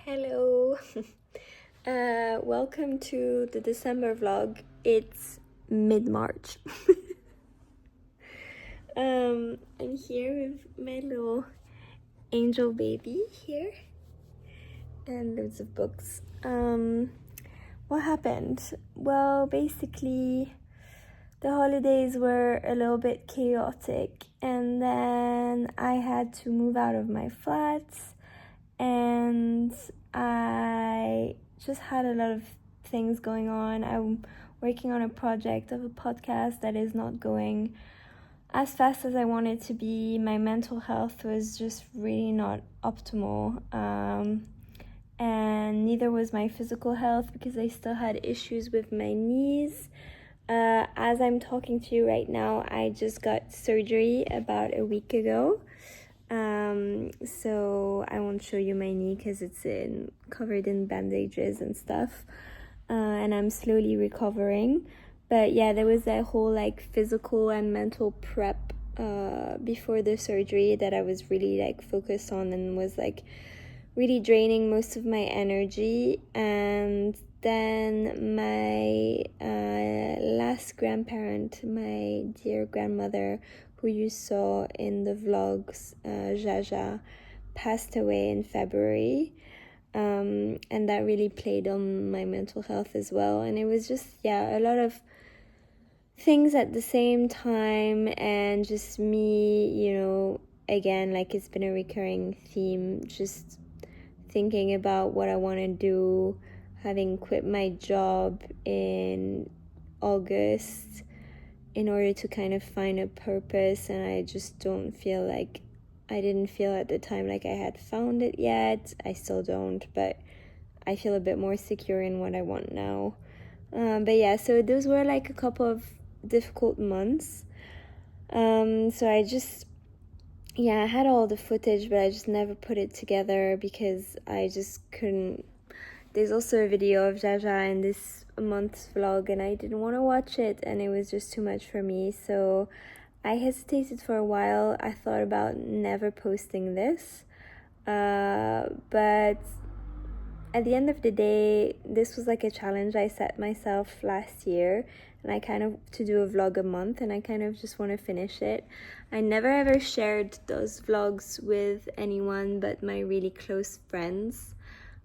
Hello. Welcome to the December vlog. It's mid-March. I'm here with my little angel baby here and loads of books. What happened? Well, basically the holidays were a little bit chaotic, and then I had to move out of my flat, and I just had a lot of things going on. I'm working on a project of a podcast that is not going as fast as I wanted to be. My mental health was just really not optimal, and neither was my physical health because I still had issues with my knees. As I'm talking to you right now, I just got surgery about a week ago. So I won't show you my knee because it's covered in bandages and stuff, and I'm slowly recovering. But yeah, there was a whole physical and mental prep before the surgery that I was really focused on, and was really draining most of my energy. And then my last grandparent, my dear grandmother, who you saw in the vlogs, Jaja, passed away in February, and that really played on my mental health as well. And it was just, a lot of things at the same time, and just me, again, it's been a recurring theme, just thinking about what I want to do, having quit my job in August in order to kind of find a purpose, and I just don't feel I didn't feel at the time like I had found it yet. I still don't, but I feel a bit more secure in what I want now. But yeah, so those were a couple of difficult months. So I just, I had all the footage, but I just never put it together because I just couldn't. There's also a video of Jaja in this month's vlog, and I didn't want to watch it, and it was just too much for me. So I hesitated for a while. I thought about never posting this, but at the end of the day, this was a challenge I set myself last year, and I to do a vlog a month, and I just want to finish it. I never ever shared those vlogs with anyone but my really close friends.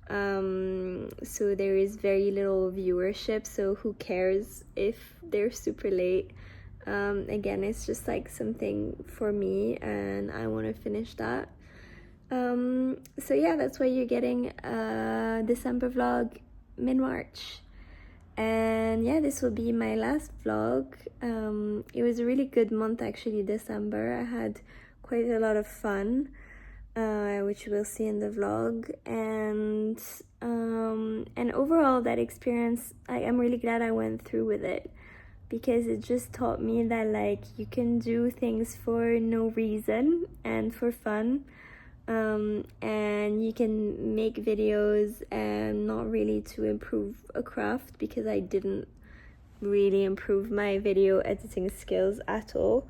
So there is very little viewership, so who cares if they're super late. Again, it's just something for me, and I want to finish that. So yeah, that's why you're getting a December vlog mid-March. And yeah, this will be my last vlog. It was a really good month actually, December. I had quite a lot of fun, which you will see in the vlog. And overall, that experience, I'm really glad I went through with it, because it just taught me that you can do things for no reason and for fun. And you can make videos and not really to improve a craft, because I didn't really improve my video editing skills at all.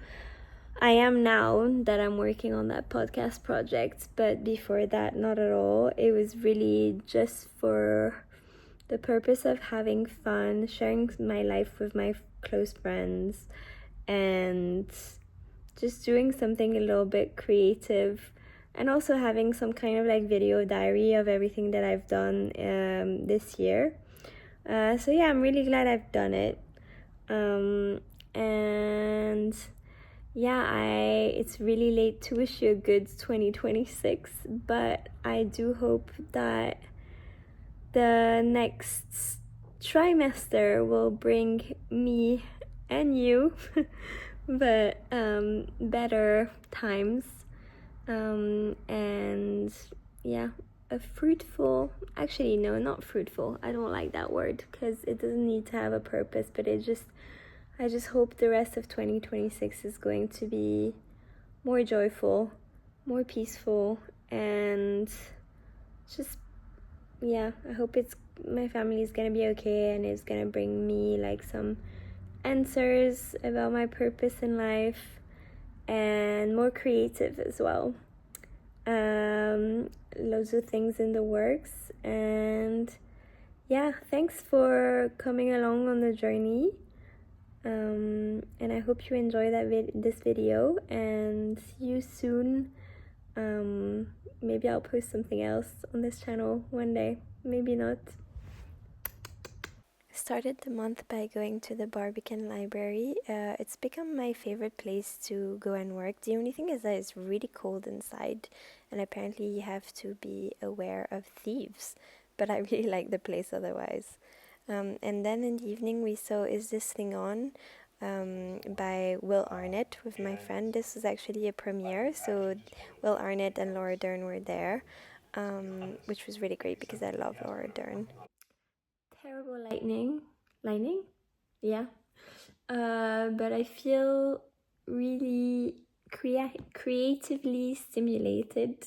I am now that I'm working on that podcast project, but before that, not at all. It was really just for the purpose of having fun, sharing my life with my close friends, and just doing something a little bit creative, and also having some kind of video diary of everything that I've done this year. So yeah, I'm really glad I've done it. And yeah, it's really late to wish you a good 2026, but I do hope that the next trimester will bring me and you but better times, and yeah, a fruitful, actually no, not fruitful, I don't like that word because it doesn't need to have a purpose, but I just hope the rest of 2026 is going to be more joyful, more peaceful, and just, I hope my family is gonna be okay, and it's gonna bring me some answers about my purpose in life, and more creative as well. loads of things in the works, and yeah, thanks for coming along on the journey. And I hope you enjoy this video, and see you soon. Maybe I'll post something else on this channel one day, maybe not. Started the month by going to the Barbican Library. It's become my favorite place to go and work. The only thing is that it's really cold inside, and apparently you have to be aware of thieves, but I really like the place otherwise. And then in the evening we saw Is This Thing On? By Will Arnett with my friend. This was actually a premiere, so Will Arnett and Laura Dern were there, which was really great because I love Laura Dern. Terrible lightning, yeah. But I feel really creatively stimulated.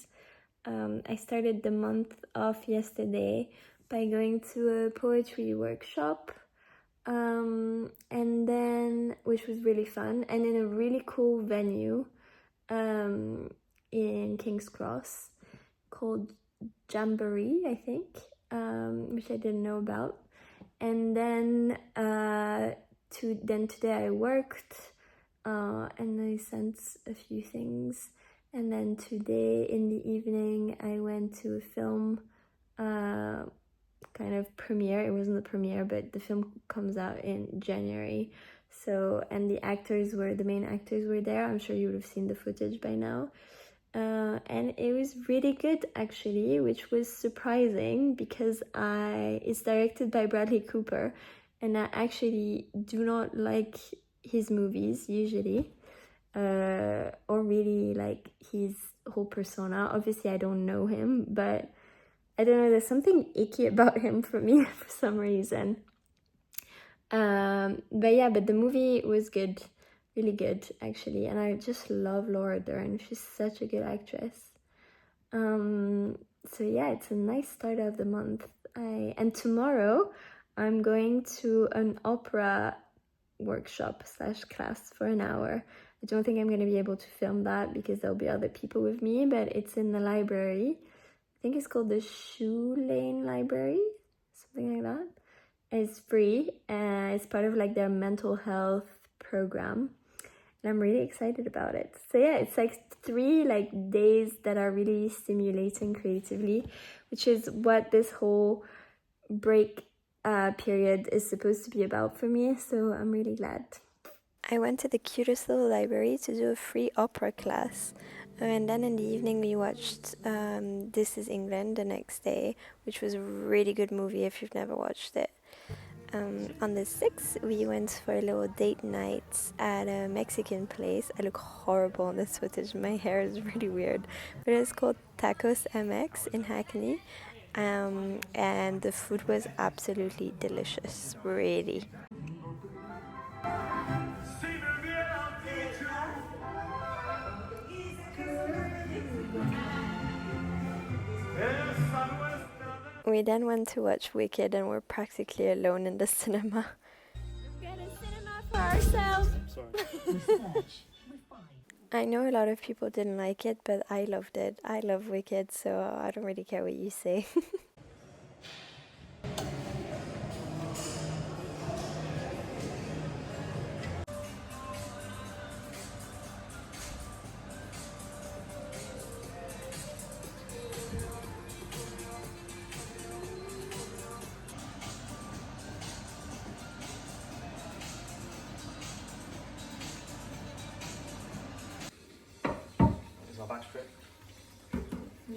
I started the month off yesterday by going to a poetry workshop, and then, which was really fun, and in a really cool venue in King's Cross called Jamboree, I think, which I didn't know about. And then today I worked, and I sent a few things. And then today in the evening I went to a film kind of premiere. It wasn't the premiere, but the film comes out in January. So, and the main actors were there. I'm sure you would have seen the footage by now. And it was really good, actually, which was surprising because it's directed by Bradley Cooper, and I actually do not like his movies usually, or really like his whole persona. Obviously I don't know him, but I don't know, there's something icky about him for me for some reason. But the movie was good, really good actually, and I just love Laura Dern. She's such a good actress. So yeah, it's a nice start of the month. And tomorrow I'm going to an opera workshop / class for an hour. I don't think I'm going to be able to film that because there'll be other people with me, but it's in the library. I think it's called the Shoe Lane Library, something like that. It's free, and it's part of like their mental health program, and I'm really excited about it. So yeah, it's like 3 like days that are really stimulating creatively, which is what this whole break period is supposed to be about for me, so I'm really glad. I went to the cutest little library to do a free opera class, and then in the evening we watched This Is England the next day, which was a really good movie if you've never watched it. On the 6th we went for a little date night at a Mexican place. I look horrible in this footage, my hair is really weird, but it's called Tacos MX in Hackney, and the food was absolutely delicious, really. We then went to watch Wicked and we're practically alone in the cinema. We've got a cinema for ourselves! I know a lot of people didn't like it, but I loved it. I love Wicked, so I don't really care what you say.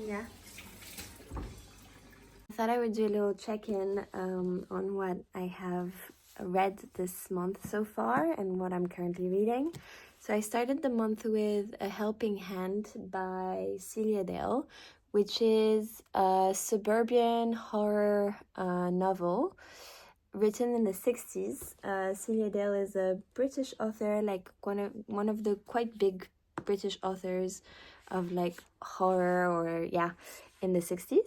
Yeah. I thought I would do a little check-in on what I have read this month so far and what I'm currently reading. So I started the month with A Helping Hand by Celia Dale, which is a suburban horror novel written in the 60s. Celia Dale is a British author, like one of the quite big British authors of like horror, or yeah, in the 60s.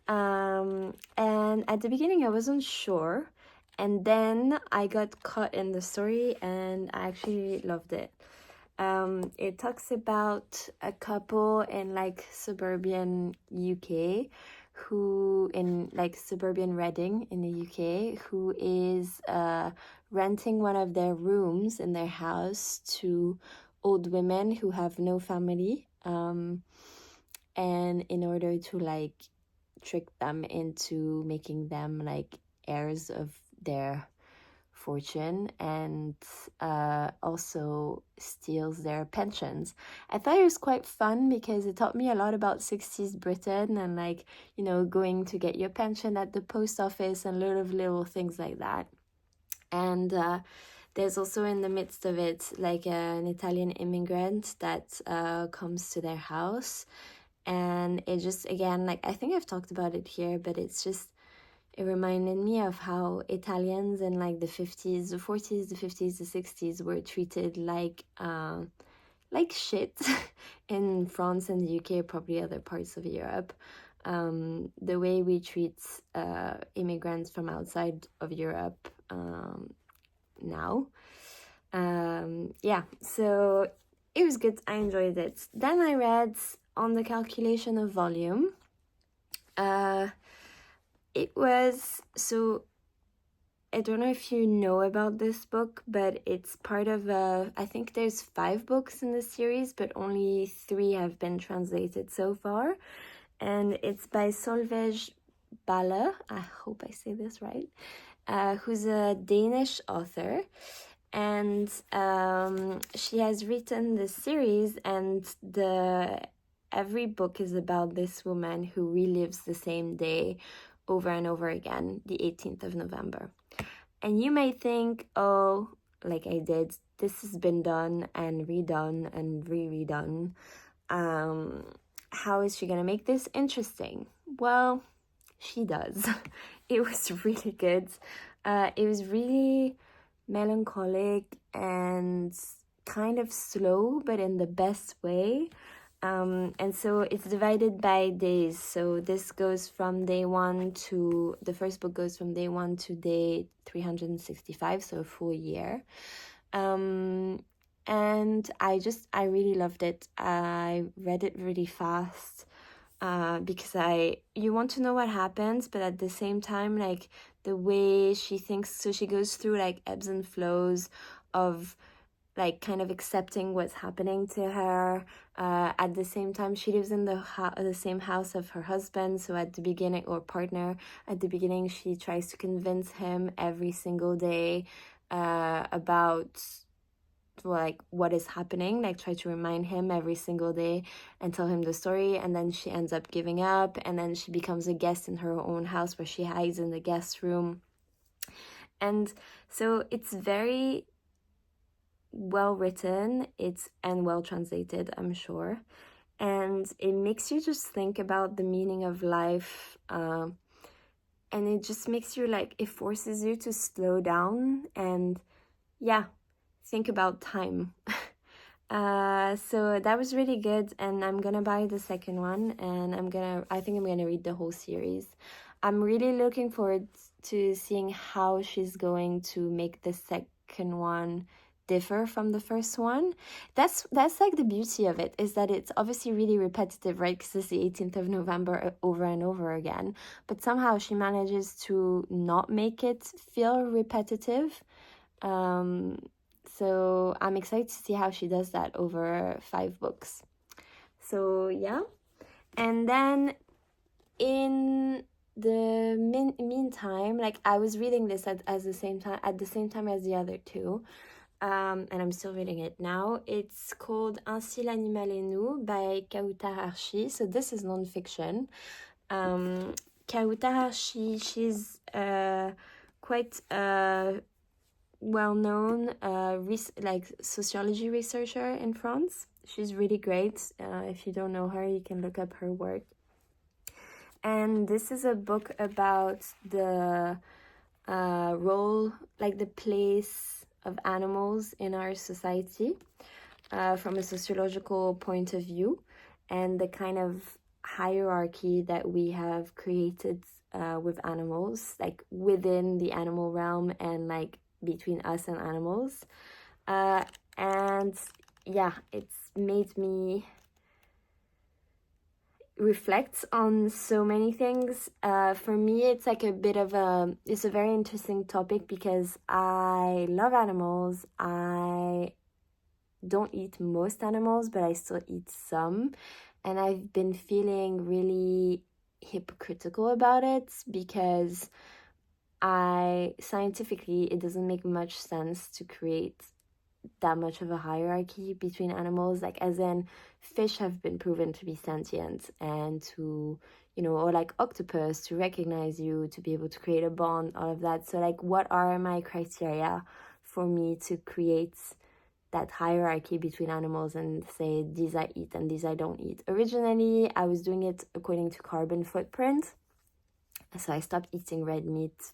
And at the beginning I wasn't sure, and then I got caught in the story and I actually loved it. It talks about a couple in like suburban UK who in like suburban Reading in the UK who is renting one of their rooms in their house to old women who have no family, and in order to like trick them into making them like heirs of their fortune, and also steals their pensions. I thought it was quite fun because it taught me a lot about 60s Britain and like, you know, going to get your pension at the post office and a lot of little things like that. And there's also in the midst of it like an Italian immigrant that comes to their house, and it just, again, like I think I've talked about it here, but it's just, it reminded me of how Italians in like the 50s, the 40s, the 50s, the 60s were treated like shit in France and the UK, probably other parts of Europe. The way we treat immigrants from outside of Europe now. Yeah, so it was good. I enjoyed it. Then I read On the Calculation of Volume. It was, so I don't know if you know about this book, but it's part of I think there's 5 books in the series, but only 3 have been translated so far. And it's by Solvej Balle, I hope I say this right, who's a Danish author. And she has written this series, and every book is about this woman who relives the same day over and over again, the 18th of November. And you may think, oh, like I did, this has been done and redone and redone. How is she gonna make this interesting? Well, she does. It was really good. It was really melancholic and kind of slow, but in the best way. And so it's divided by days. So this goes from day 1 to, the first book goes from day 1 to day 365, so a full year. And I really loved it. I read it really fast because you want to know what happens, but at the same time, like the way she thinks, so she goes through like ebbs and flows of like kind of accepting what's happening to her. At the same time, she lives in the same house of her husband, so at the beginning, or partner, at the beginning she tries to convince him every single day about like what is happening, like try to remind him every single day and tell him the story, and then she ends up giving up, and then she becomes a guest in her own house where she hides in the guest room. And so it's very well written, and well translated, I'm sure, and it makes you just think about the meaning of life, and it just makes you like, it forces you to slow down and think about time. So that was really good, and I'm gonna buy the second one, and I think I'm gonna read the whole series. I'm really looking forward to seeing how she's going to make the second one differ from the first one. That's like the beauty of it, is that it's obviously really repetitive, right? Because it's the 18th of November over and over again, but somehow she manages to not make it feel repetitive. So I'm excited to see how she does that over 5 books. So yeah, and then in the meantime, like I was reading this at the same time as the other 2. And I'm still reading it now. It's called Ainsi l'animal et nous by Kaouthar Harchi. So this is non-fiction. Kaouthar Harchi, she's quite well-known like sociology researcher in France. She's really great. If you don't know her, you can look up her work. And this is a book about the role, like the place of animals in our society from a sociological point of view, and the kind of hierarchy that we have created with animals, like within the animal realm and like between us and animals. And yeah, it's made me reflect on so many things. For me, it's like it's a very interesting topic because I love animals. I don't eat most animals, but I still eat some. And I've been feeling really hypocritical about it because scientifically, it doesn't make much sense to create that much of a hierarchy between animals, like as in fish have been proven to be sentient and to, or like octopus to recognize you, to be able to create a bond, all of that. So like, what are my criteria for me to create that hierarchy between animals and say these I eat and these I don't eat? Originally, I was doing it according to carbon footprint. So I stopped eating red meat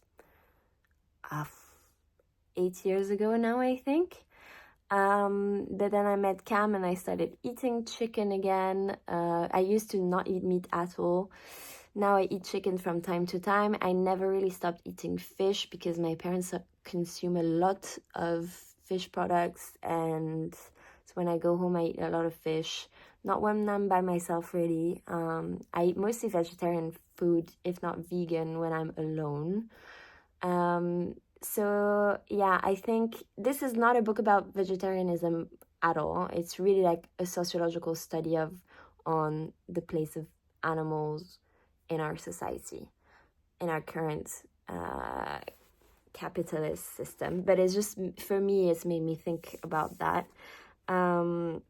8 years ago now, I think. But then I met Cam and I started eating chicken again. I used to not eat meat at all. Now I eat chicken from time to time. I never really stopped eating fish because my parents consume a lot of fish products, and so when I go home I eat a lot of fish. Not when I'm by myself, really. I eat mostly vegetarian food, if not vegan, when I'm alone. So yeah, I think this is not a book about vegetarianism at all. It's really like a sociological study on the place of animals in our society, in our current capitalist system. But it's just, for me, it's made me think about that. But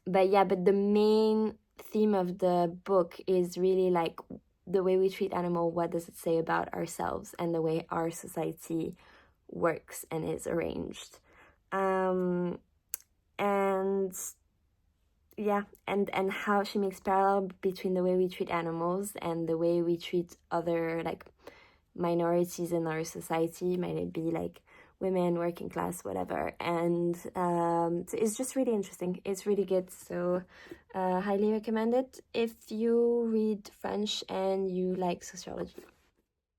the main theme of the book is really like the way we treat animal. What does it say about ourselves and the way our society works and is arranged? And how she makes parallel between the way we treat animals and the way we treat other like minorities in our society, might it be like women, working class, whatever. And so it's just really interesting. It's really good. So highly recommend it if you read French and you like sociology.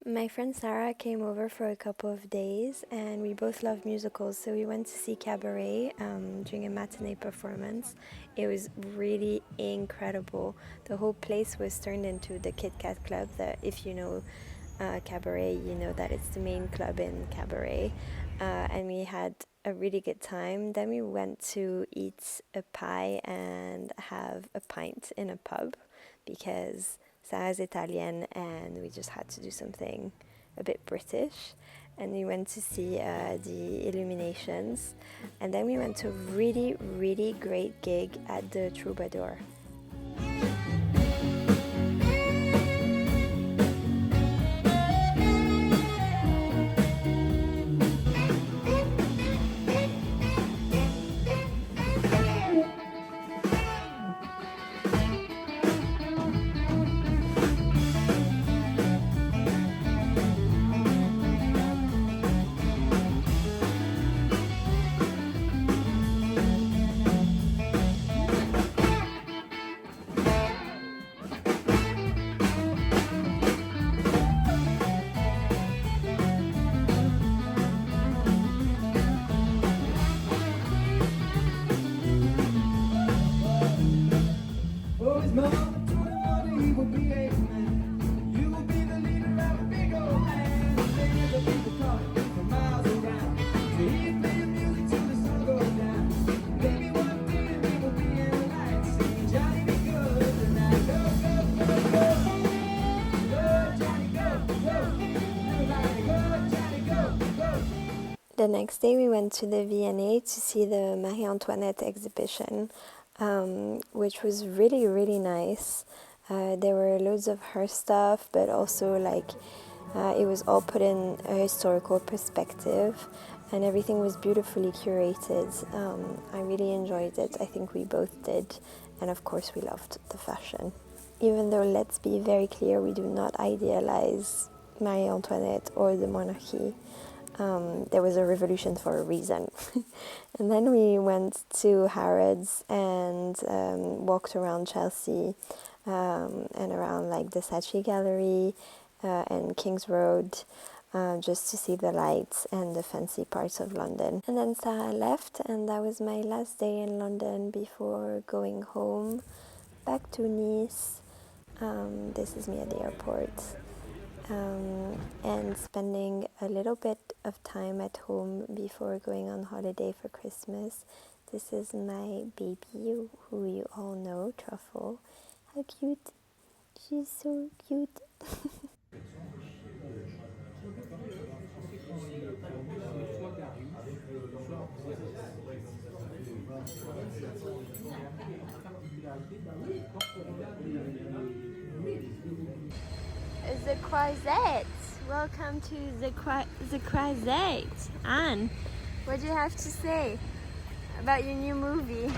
My friend Sarah came over for a couple of days and we both love musicals, so we went to see Cabaret during a matinee performance. It was really incredible. The whole place was turned into the Kit Kat Club. That, if you know Cabaret, you know that it's the main club in Cabaret, and we had a really good time. Then we went to eat a pie and have a pint in a pub because Sarah's Italian and we just had to do something a bit British. And we went to see the Illuminations, and then we went to a really, really great gig at the Troubadour. The next day we went to the V&A to see the Marie Antoinette exhibition, which was really, really nice. There were loads of her stuff, but also like it was all put in a historical perspective, and everything was beautifully curated. I really enjoyed it. I think we both did, and of course we loved the fashion. Even though, let's be very clear, we do not idealize Marie Antoinette or the monarchy. There was a revolution for a reason. And then we went to Harrods and walked around Chelsea and around like the Saatchi Gallery and King's Road. just to see the lights and the fancy parts of London. And then Sarah left, and that was my last day in London before going home back to Nice. This is me at the airport. And spending a little bit of time at home before going on holiday for Christmas. This is my baby, who you all know, Truffle. How cute. She's so cute. The Croisette. Welcome to the Croisette. Anne, what do you have to say about your new movie?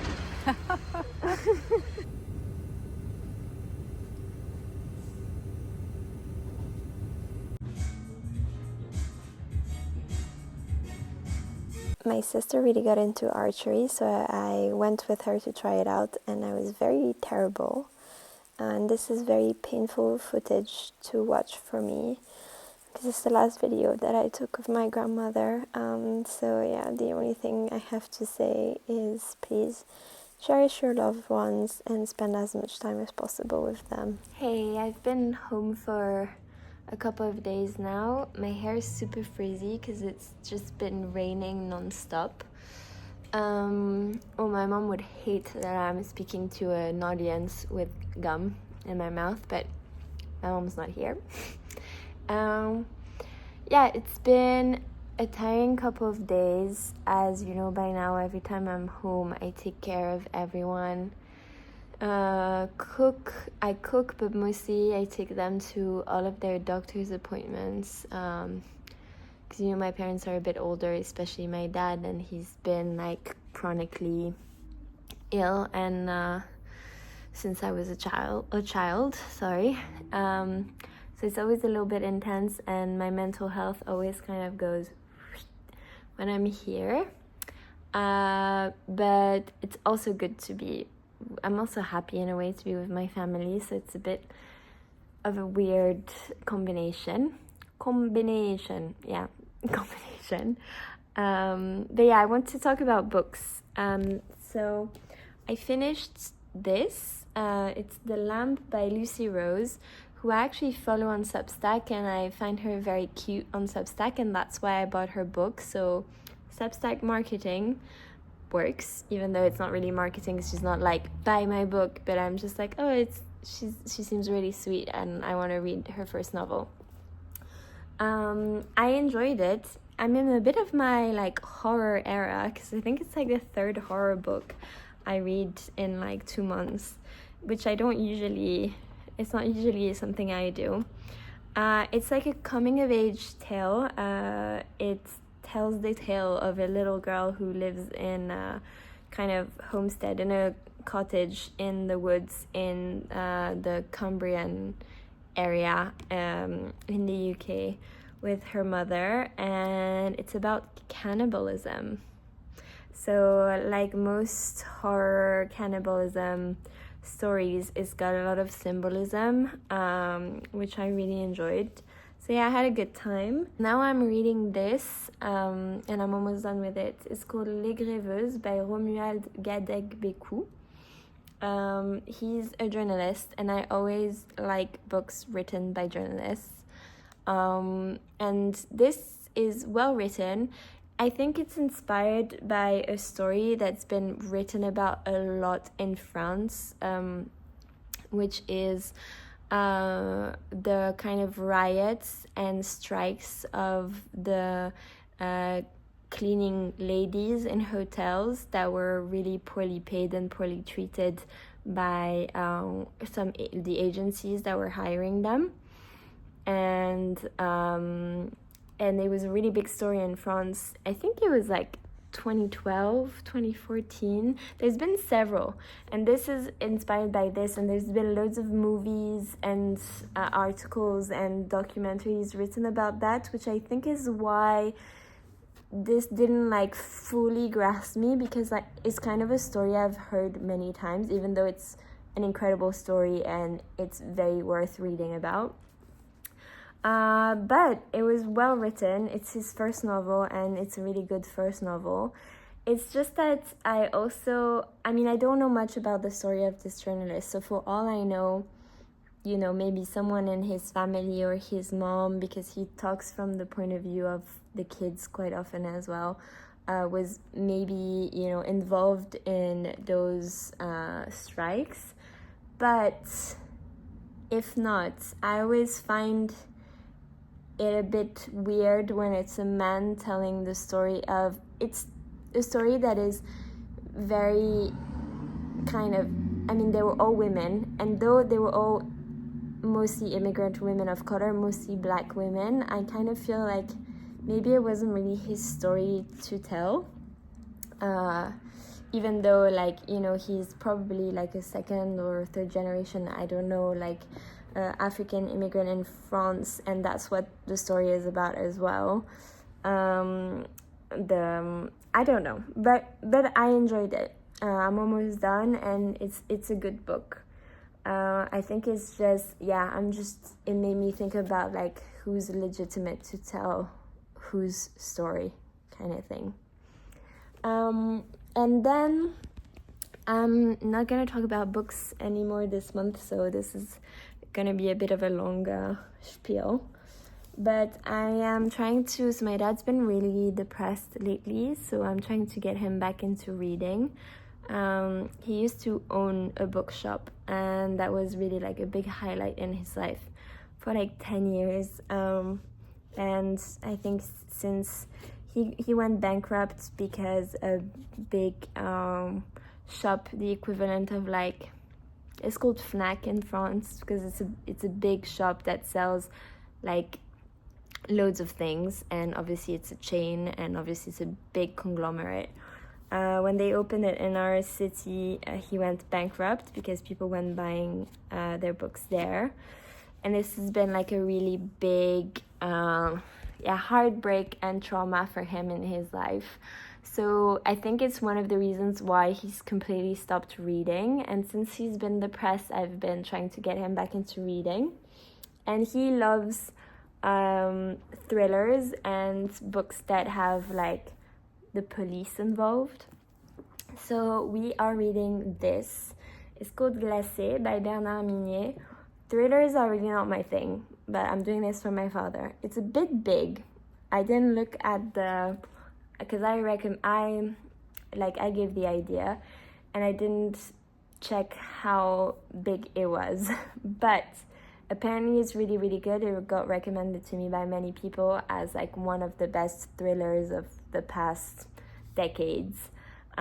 My sister really got into archery, so I went with her to try it out, and I was very terrible. And this is very painful footage to watch for me, because it's the last video that I took of my grandmother. So yeah, the only thing I have to say is please cherish your loved ones and spend as much time as possible with them. Hey, I've been home for a couple of days now. My hair is super frizzy because it's just been raining non-stop. My mom would hate that I'm speaking to an audience with gum in my mouth, but my mom's not here. It's been a tiring couple of days. As you know by now, every time I'm home, I take care of everyone. I cook, but mostly I take them to all of their doctor's appointments. Because my parents are a bit older, especially my dad, and he's been like chronically ill, and since I was a child. So it's always a little bit intense, and my mental health always kind of goes when I'm here. But it's also good to be. I'm also happy in a way to be with my family, so it's a bit of a weird combination. But yeah, I want to talk about books. So I finished this. It's The Lamp by Lucy Rose, who I actually follow on Substack, and I find her very cute on Substack, and that's why I bought her book. So Substack marketing works, even though it's not really marketing. She's not like, buy my book, but I'm just like, she seems really sweet, and I want to read her first novel. I enjoyed it. I'm in a bit of my like horror era, because I think it's like the third horror book I read in like 2 months, which it's not usually something I do. It's like a coming of age tale. It tells the tale of a little girl who lives in a kind of homestead, in a cottage in the woods in the Cumbrian area in the UK with her mother, and it's about cannibalism. So like most horror cannibalism stories, it's got a lot of symbolism, which I really enjoyed. So yeah, I had a good time. Now I'm reading this, and I'm almost done with it. It's called Les Gréveuses by Romuald Gadegbeku. He's a journalist, and I always like books written by journalists. And this is well written. I think it's inspired by a story that's been written about a lot in France, which is the kind of riots and strikes of the cleaning ladies in hotels that were really poorly paid and poorly treated by the agencies that were hiring them. And it was a really big story in France. I think it was like 2012, 2014. There's been several, and this is inspired by this, and there's been loads of movies and articles and documentaries written about that, which I think is why this didn't like fully grasp me, because like it's kind of a story I've heard many times, even though it's an incredible story and it's very worth reading about. But it was well written. It's his first novel, and it's a really good first novel. It's just that I don't know much about the story of this journalist. So for all I know, maybe someone in his family or his mom, because he talks from the point of view of the kids quite often as well, was maybe, involved in those strikes. But if not, I always find it a bit weird when it's a man telling the story of... It's a story that is very kind of... they were all women, and though they were all mostly immigrant women of color, mostly black women, I kind of feel like maybe it wasn't really his story to tell. Even though, he's probably like a second or third generation, I don't know, African immigrant in France, and that's what the story is about as well. I don't know, but I enjoyed it. I'm almost done, and it's a good book. I think it's just, it made me think about who's legitimate to tell whose story, kind of thing. And then I'm not gonna talk about books anymore this month, so this is gonna be a bit of a longer spiel. But I am trying to... So my dad's been really depressed lately, so I'm trying to get him back into reading. He used to own a bookshop, and that was really a big highlight in his life for 10 years. And I think since he went bankrupt because a big shop, the equivalent of it's called Fnac in France, because it's a big shop that sells loads of things, and obviously it's a chain, and obviously it's a big conglomerate. When they opened it in our city, he went bankrupt because people went buying their books there, and this has been a really big heartbreak and trauma for him in his life. So I think it's one of the reasons why he's completely stopped reading, and since he's been depressed, I've been trying to get him back into reading. And he loves thrillers and books that have the police involved. So we are reading this. It's called Glacé by Bernard Minier. Thrillers are really not my thing, but I'm doing this for my father. It's a bit big. I didn't look at because I gave the idea, and I didn't check how big it was, but apparently it's really, really good. It got recommended to me by many people as one of the best thrillers of the past decades.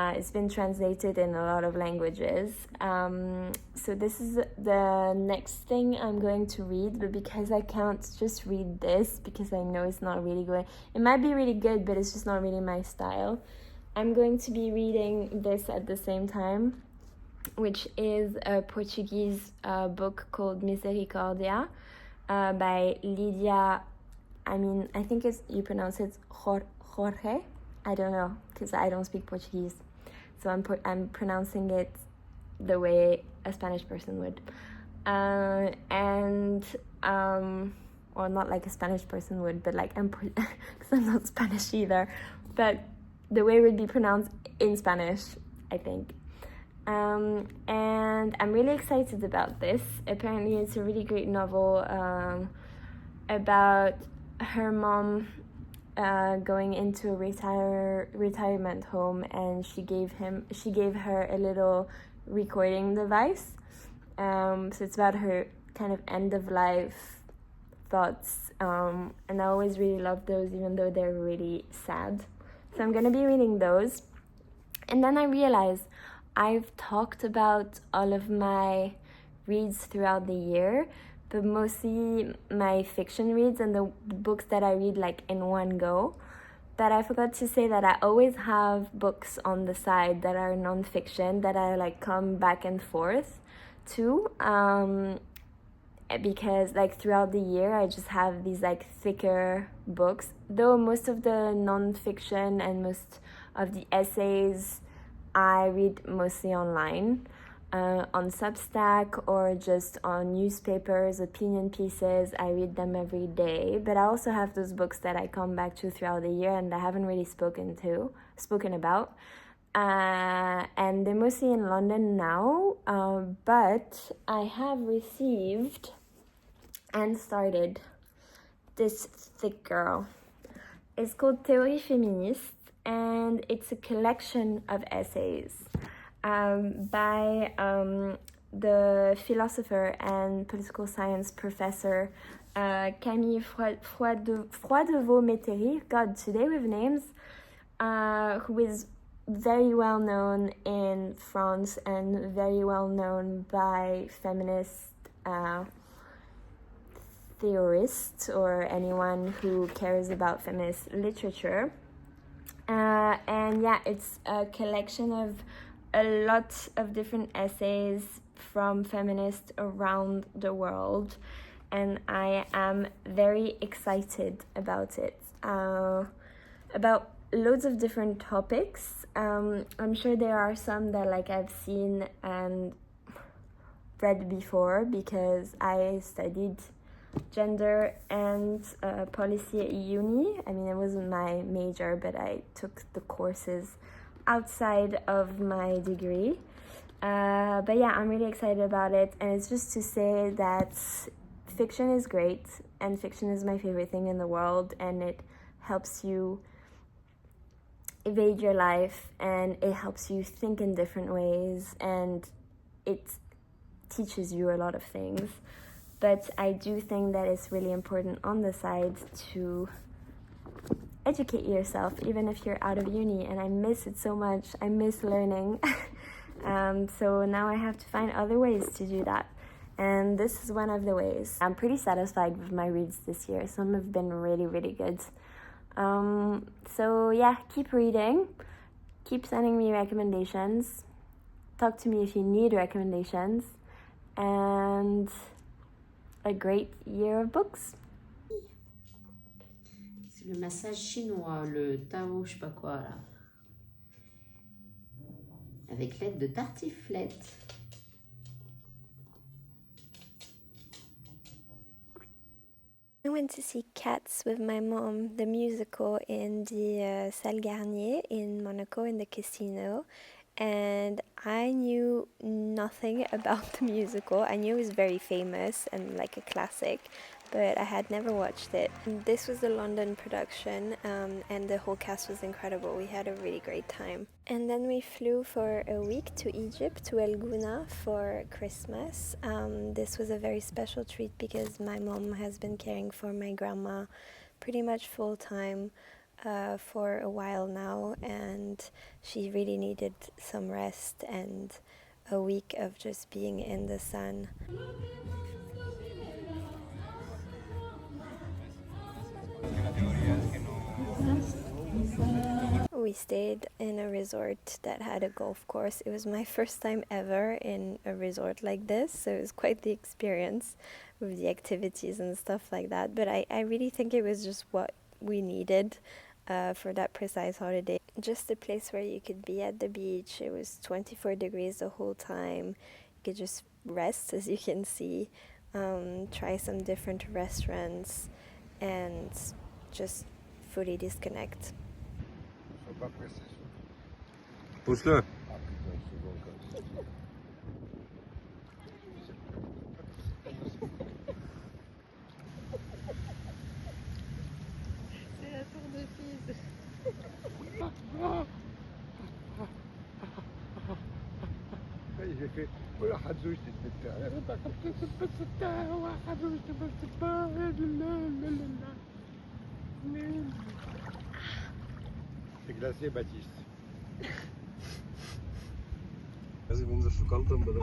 It's been translated in a lot of languages. So this is the next thing I'm going to read, but because I can't just read this, because I know it's not really good. It might be really good, but it's just not really my style. I'm going to be reading this at the same time, which is a Portuguese book called Misericordia by Lídia. I think you pronounce it Jorge. I don't know, because I don't speak Portuguese. So I'm pronouncing it the way a Spanish person would. Or not like a Spanish person would, but because I'm not Spanish either. But the way it would be pronounced in Spanish, I think. And I'm really excited about this. Apparently it's a really great novel about her mom going into a retirement home, and she gave her a little recording device. So it's about her kind of end of life thoughts, and I always really love those, even though they're really sad. So I'm gonna be reading those. And then I realized I've talked about all of my reads throughout the year, but mostly my fiction reads and the books that I read in one go. But I forgot to say that I always have books on the side that are non-fiction that I come back and forth to, because throughout the year I just have these thicker books, though most of the non-fiction and most of the essays I read mostly online. on Substack or just on newspapers, opinion pieces. I read them every day, but I also have those books that I come back to throughout the year and I haven't really spoken about. And they're mostly in London now, but I have received and started this thick girl. It's called Théories, Féministes, and it's a collection of essays by the philosopher and political science professor Camille Froidevaux-Metterie. God, today with names, who is very well known in France and very well known by feminist theorists or anyone who cares about feminist literature. And yeah, it's a collection of a lot of different essays from feminists around the world, and I am very excited about it. About loads of different topics. I'm sure there are some that like I've seen and read before because I studied gender and policy at uni. I mean, it wasn't my major, but I took the courses outside of my degree. But yeah, I'm really excited about it, and it's just to say that fiction is great, and fiction is my favorite thing in the world, and it helps you evade your life, and it helps you think in different ways, and it teaches you a lot of things. But I do think that it's really important on the side to educate yourself, even if you're out of uni, and I miss it so much. I miss learning. So now I have to find other ways to do that. And this is one of the ways. I'm pretty satisfied with my reads this year. Some have been really, really good. So yeah, keep reading. Keep sending me recommendations. Talk to me if you need recommendations. And a great year of books. C'est le massage chinois, le Tao, je sais pas quoi là. Avec l'aide de tartiflette. I went to see Cats with my mom, the musical, in the Salle Garnier in Monaco in the casino. And I knew nothing about the musical. I knew it was very famous and like a classic, but I had never watched it. This was the London production, and the whole cast was incredible. We had a really great time. And then we flew for a week to Egypt, to El Gouna, for Christmas. This was a very special treat because my mom has been caring for my grandma pretty much full time for a while now, and she really needed some rest and a week of just being in the sun. We stayed in a resort that had a golf course. It was my first time ever in a resort like this, so it was quite the experience with the activities and stuff like that. But I really think it was just what we needed for that precise holiday. Just a place where you could be at the beach. It was 24 degrees the whole time. You could just rest, as you can see, try some different restaurants, and just fully disconnect. Pousse-le. C'est la tour de Pise. J'ai fait واحد زوج تتبتع انا باقي تتبتع واحد زوج تتبتع لا لا لا C'est glacé, Baptiste. لازم ننزل في كلطن بدل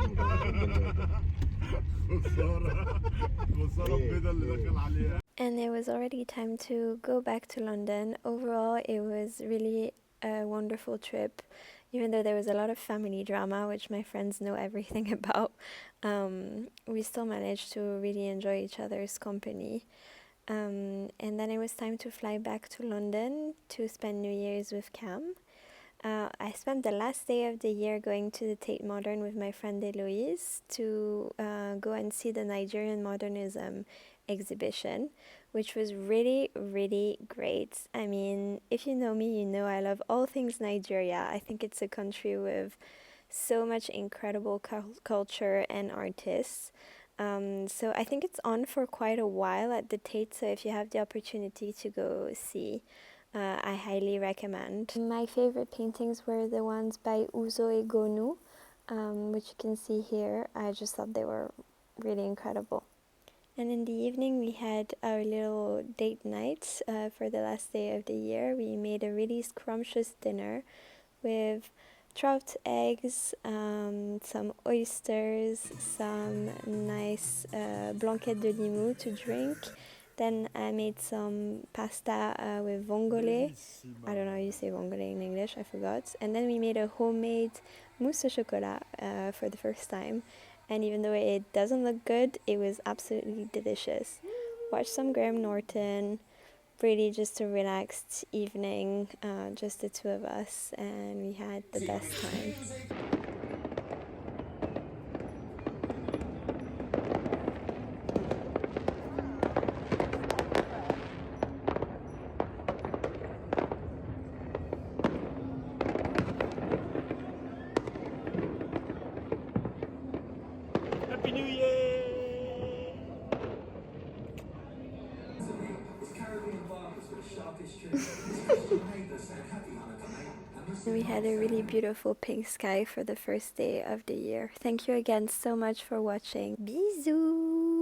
خسارة البيضة اللي دخل عليها. And it was already time to go back to London. Overall, it was really a wonderful trip, even though there was a lot of family drama, which my friends know everything about. We still managed to really enjoy each other's company. And then it was time to fly back to London to spend New Year's with Cam. I spent the last day of the year going to the Tate Modern with my friend Eloise to go and see the Nigerian Modernism exhibition, which was really, really great. I mean, if you know me, you know I love all things Nigeria. I think it's a country with so much incredible culture and artists. So I think it's on for quite a while at the Tate, so if you have the opportunity to go see, I highly recommend. My favorite paintings were the ones by Uzo e Gonu, which you can see here. I just thought they were really incredible. And in the evening we had our little date night for the last day of the year. We made a really scrumptious dinner with trout eggs, some oysters, some nice blanquette de limou to drink. Then I made some pasta with vongole. I don't know how you say vongole in English, I forgot. And then we made a homemade mousse au chocolat for the first time. And even though it doesn't look good, it was absolutely delicious. Watch some Graham Norton. Really just a relaxed evening, just the two of us, and we had the best time. Happy New Year! We had a really beautiful pink sky for the first day of the year. Thank you again so much for watching. Bisous!